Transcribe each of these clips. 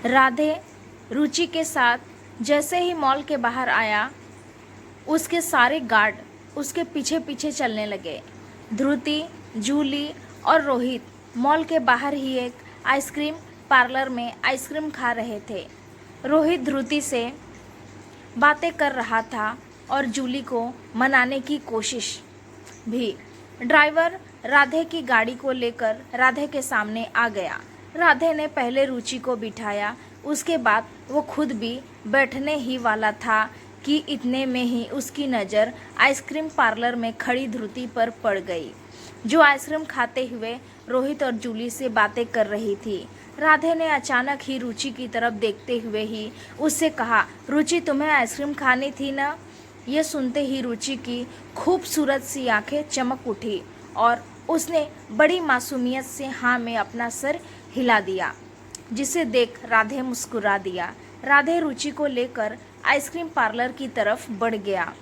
राधे रुचि के साथ जैसे ही मॉल के बाहर आया, उसके सारे गार्ड उसके पीछे पीछे चलने लगे। ध्रुति, जूली और रोहित मॉल के बाहर ही एक आइसक्रीम पार्लर में आइसक्रीम खा रहे थे। रोहित ध्रुति से बातें कर रहा था और जूली को मनाने की कोशिश भी। ड्राइवर राधे की गाड़ी को लेकर राधे के सामने आ गया। राधे ने पहले रुचि को बिठाया, उसके बाद वो खुद भी बैठने ही वाला था कि इतने में ही उसकी नज़र आइसक्रीम पार्लर में खड़ी ध्रुति पर पड़ गई, जो आइसक्रीम खाते हुए रोहित और जूली से बातें कर रही थी। राधे ने अचानक ही रुचि की तरफ देखते हुए ही उससे कहा, रुचि तुम्हें आइसक्रीम खानी थी ना? ये सुनते ही रुचि की खूबसूरत सी आंखें चमक उठी और उसने बड़ी मासूमियत से हाँ में अपना सर हिला दिया, जिसे देख राधे मुस्कुरा दिया। राधे रुचि को लेकर आइसक्रीम पार्लर की तरफ बढ़ गया।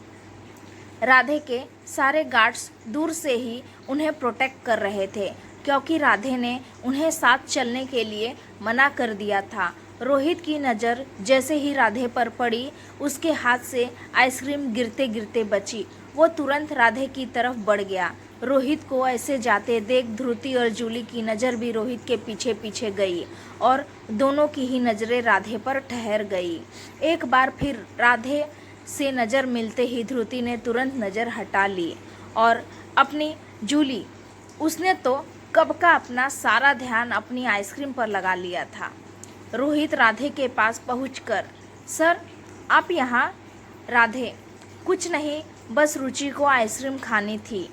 राधे के सारे गार्ड्स दूर से ही उन्हें प्रोटेक्ट कर रहे थे, क्योंकि राधे ने उन्हें साथ चलने के लिए मना कर दिया था। रोहित की नज़र जैसे ही राधे पर पड़ी, उसके हाथ से आइसक्रीम गिरते गिरते बची। वो तुरंत राधे की तरफ बढ़ गया। रोहित को ऐसे जाते देख ध्रुति और जूली की नज़र भी रोहित के पीछे पीछे गई और दोनों की ही नज़रें राधे पर ठहर गई। एक बार फिर राधे से नज़र मिलते ही ध्रुति ने तुरंत नज़र हटा ली और अपनी जूली, उसने तो कब का अपना सारा ध्यान अपनी आइसक्रीम पर लगा लिया था। रोहित राधे के पास पहुंचकर, सर आप यहाँ? राधे, कुछ नहीं, बस रुचि को आइसक्रीम खानी थी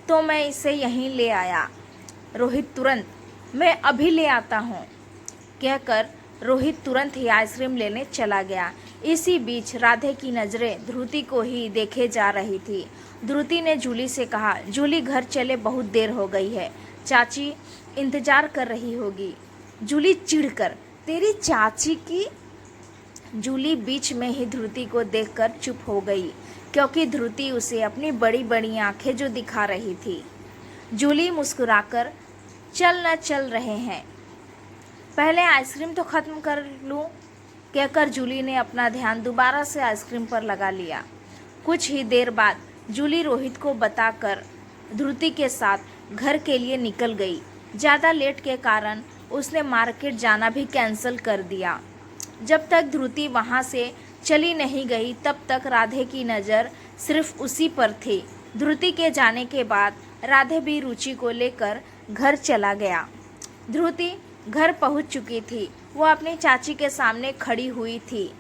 तो मैं इसे यहीं ले आया। रोहित तुरंत, मैं अभी ले आता हूँ, कहकर रोहित तुरंत ही आइसक्रीम लेने चला गया। इसी बीच राधे की नज़रें ध्रुति को ही देखे जा रही थी। ध्रुति ने जूली से कहा, जूली घर चले, बहुत देर हो गई है, चाची इंतजार कर रही होगी। जूली चिढ़कर, तेरी चाची की? जूली बीच में ही ध्रुति को देखकर चुप हो गई, क्योंकि ध्रुति उसे अपनी बड़ी बड़ी आंखें जो दिखा रही थी। जूली मुस्कुराकर, चल न चल रहे हैं, पहले आइसक्रीम तो ख़त्म कर लूँ, कहकर जूली ने अपना ध्यान दोबारा से आइसक्रीम पर लगा लिया। कुछ ही देर बाद जूली रोहित को बताकर ध्रुति के साथ घर के लिए निकल गई। ज़्यादा लेट के कारण उसने मार्केट जाना भी कैंसिल कर दिया। जब तक ध्रुति वहाँ से चली नहीं गई, तब तक राधे की नज़र सिर्फ उसी पर थी। ध्रुति के जाने के बाद राधे भी रुचि को लेकर घर चला गया। ध्रुति घर पहुँच चुकी थी। वो अपनी चाची के सामने खड़ी हुई थी।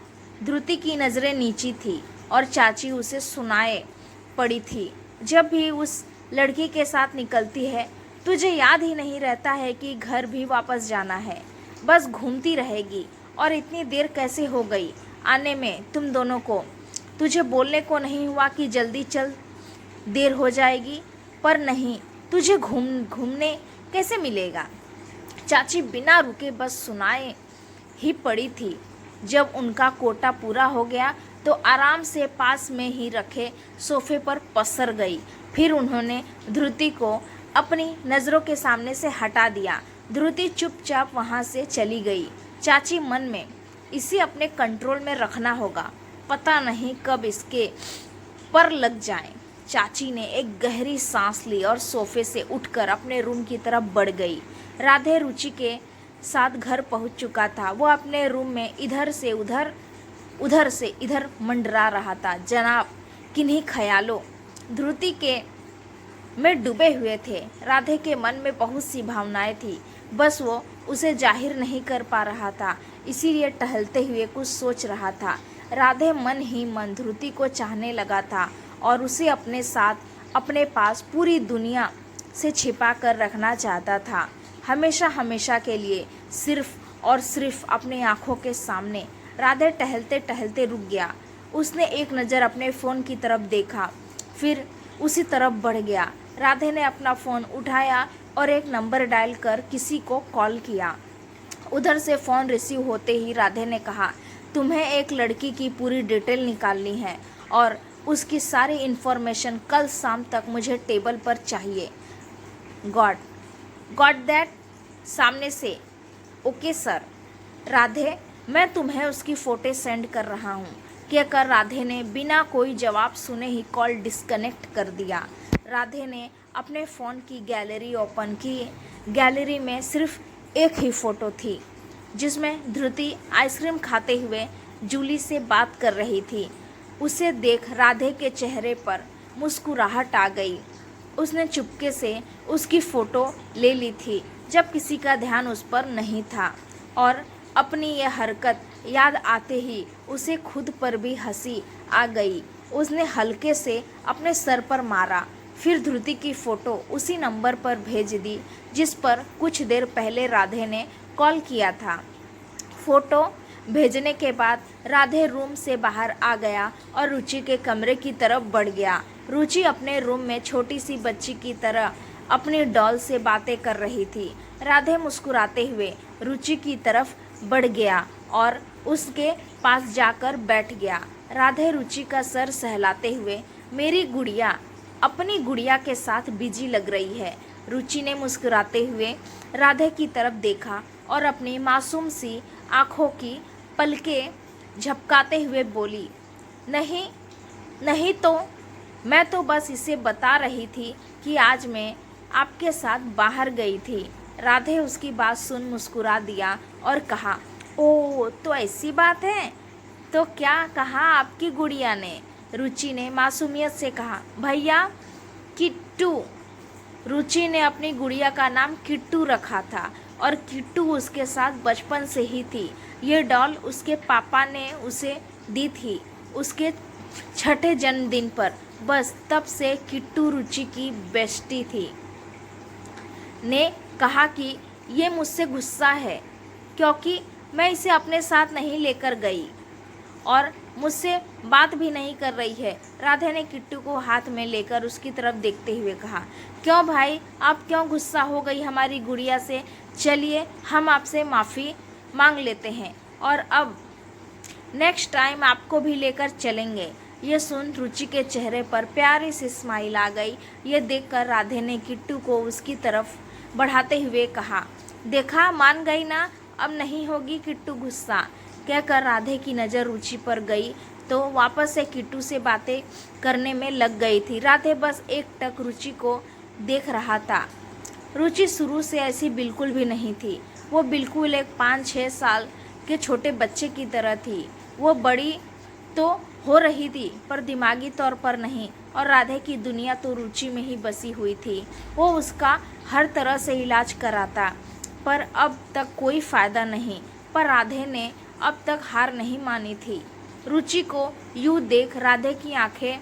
ध्रुति की नज़रें नीची थी और चाची उसे सुनाए पड़ी थी, जब भी उस लड़की के साथ निकलती है, तुझे याद ही नहीं रहता है कि घर भी वापस जाना है, बस घूमती रहेगी। और इतनी देर कैसे हो गई आने में तुम दोनों को? तुझे बोलने को नहीं हुआ कि जल्दी चल, देर हो जाएगी? पर नहीं, तुझे घूमने कैसे मिलेगा? चाची बिना रुके बस सुनाए ही पड़ी थी। जब उनका कोटा पूरा हो गया तो आराम से पास में ही रखे सोफे पर पसर गई। फिर उन्होंने ध्रुति को अपनी नज़रों के सामने से हटा दिया। ध्रुति चुपचाप वहाँ से चली गई। चाची मन में, इसे अपने कंट्रोल में रखना होगा, पता नहीं कब इसके पर लग जाए। चाची ने एक गहरी सांस ली और सोफे से उठकर अपने रूम की तरफ बढ़ गई। राधे रुचि के साथ घर पहुंच चुका था। वो अपने रूम में इधर से इधर मंडरा रहा था। जनाब किन्हीं ख्यालों ध्रुति के में डूबे हुए थे। राधे के मन में बहुत सी भावनाएं थी, बस वो उसे जाहिर नहीं कर पा रहा था, इसीलिए टहलते हुए कुछ सोच रहा था। राधे मन ही मन ध्रुति को चाहने लगा था और उसे अपने साथ, अपने पास पूरी दुनिया से छिपा कर रखना चाहता था, हमेशा हमेशा के लिए, सिर्फ और सिर्फ अपनी आँखों के सामने। राधे टहलते टहलते रुक गया। उसने एक नज़र अपने फ़ोन की तरफ देखा, फिर उसी तरफ बढ़ गया। राधे ने अपना फ़ोन उठाया और एक नंबर डायल कर किसी को कॉल किया। उधर से फ़ोन रिसीव होते ही राधे ने कहा, तुम्हें एक लड़की की पूरी डिटेल निकालनी है और उसकी सारी इन्फॉर्मेशन कल शाम तक मुझे टेबल पर चाहिए। Got that? सामने से, ओके सर। राधे मैं तुम्हें उसकी फ़ोटो सेंड कर रहा हूँ, कहकर राधे ने बिना कोई जवाब सुने ही कॉल डिस्कनेक्ट कर दिया। राधे ने अपने फ़ोन की गैलरी ओपन की। गैलरी में सिर्फ एक ही फ़ोटो थी, जिसमें धृति आइसक्रीम खाते हुए जूली से बात कर रही थी। उसे देख राधे के चेहरे पर मुस्कुराहट आ गई। उसने चुपके से उसकी फ़ोटो ले ली थी जब किसी का ध्यान उस पर नहीं था, और अपनी यह हरकत याद आते ही उसे खुद पर भी हंसी आ गई। उसने हल्के से अपने सर पर मारा, फिर धृति की फ़ोटो उसी नंबर पर भेज दी जिस पर कुछ देर पहले राधे ने कॉल किया था। फ़ोटो भेजने के बाद राधे रूम से बाहर आ गया और रुचि के कमरे की तरफ बढ़ गया। रुचि अपने रूम में छोटी सी बच्ची की तरह अपनी डॉल से बातें कर रही थी। राधे मुस्कुराते हुए रुचि की तरफ बढ़ गया और उसके पास जाकर बैठ गया। राधे रुचि का सर सहलाते हुए, मेरी गुड़िया अपनी गुड़िया के साथ बिजी लग रही है। रुचि ने मुस्कुराते हुए राधे की तरफ देखा और अपनी मासूम सी आँखों की पलकें झपकाते हुए बोली, नहीं नहीं, तो मैं तो बस इसे बता रही थी कि आज मैं आपके साथ बाहर गई थी। राधे उसकी बात सुन मुस्कुरा दिया और कहा, ओह तो ऐसी बात है, तो क्या कहा आपकी गुड़िया ने? रुचि ने मासूमियत से कहा, भैया किट्टू। रुचि ने अपनी गुड़िया का नाम किट्टू रखा था और किट्टू उसके साथ बचपन से ही थी। ये डॉल उसके पापा ने उसे दी थी उसके 6ठे जन्मदिन पर। बस तब से किट्टू रुचि की बेस्टी थी। ने कहा कि ये मुझसे गुस्सा है क्योंकि मैं इसे अपने साथ नहीं लेकर गई और मुझसे बात भी नहीं कर रही है। राधे ने किट्टू को हाथ में लेकर उसकी तरफ देखते हुए कहा, क्यों भाई, आप क्यों गुस्सा हो गई हमारी गुड़िया से? चलिए हम आपसे माफ़ी मांग लेते हैं और अब नेक्स्ट टाइम आपको भी लेकर चलेंगे। ये सुन रुचि के चेहरे पर प्यारी सी स्माइल आ गई। ये देखकर राधे ने किट्टू को उसकी तरफ बढ़ाते हुए कहा, देखा मान गई ना, अब नहीं होगी किट्टू गुस्सा। कहकर राधे की नज़र रुचि पर गई तो वापस से किट्टू से बातें करने में लग गई थी। राधे बस एकटक रुचि को देख रहा था। रुचि शुरू से ऐसी बिल्कुल भी नहीं थी। वो बिल्कुल एक 5-6 साल के छोटे बच्चे की तरह थी। वो बड़ी तो हो रही थी पर दिमागी तौर पर नहीं, और राधे की दुनिया तो रुचि में ही बसी हुई थी। वो उसका हर तरह से इलाज कराता पर अब तक कोई फ़ायदा नहीं। पर राधे ने अब तक हार नहीं मानी थी। रुचि को यूँ देख राधे की आंखें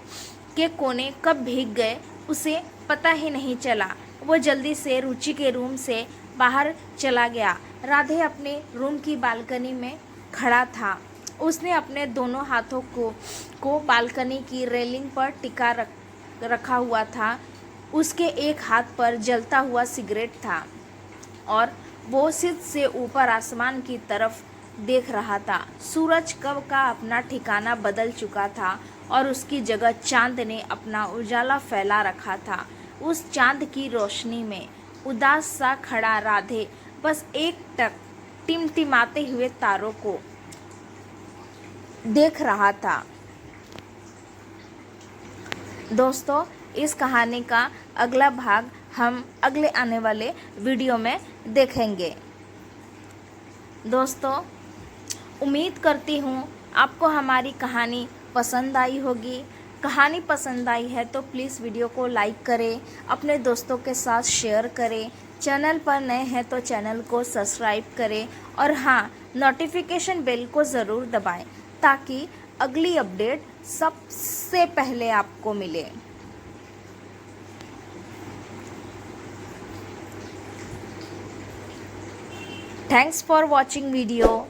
के कोने कब भीग गए उसे पता ही नहीं चला। वो जल्दी से रुचि के रूम से बाहर चला गया। राधे अपने रूम की बालकनी में खड़ा था। उसने अपने दोनों हाथों को बालकनी की रेलिंग पर टिका रखा हुआ था। उसके एक हाथ पर जलता हुआ सिगरेट था और वो सिर से ऊपर आसमान की तरफ देख रहा था। सूरज कब का अपना ठिकाना बदल चुका था और उसकी जगह चांद ने अपना उजाला फैला रखा था। उस चांद की रोशनी में उदास सा खड़ा राधे बस एकटक टिमटिमाते हुए तारों को देख रहा था। दोस्तों, इस कहानी का अगला भाग हम अगले आने वाले वीडियो में देखेंगे। दोस्तों, उम्मीद करती हूँ आपको हमारी कहानी पसंद आई होगी। कहानी पसंद आई है तो प्लीज़ वीडियो को लाइक करें, अपने दोस्तों के साथ शेयर करें। चैनल पर नए हैं तो चैनल को सब्सक्राइब करें और हाँ, नोटिफिकेशन बेल को ज़रूर दबाएं ताकि अगली अपडेट सबसे पहले आपको मिले। Thanks for watching video.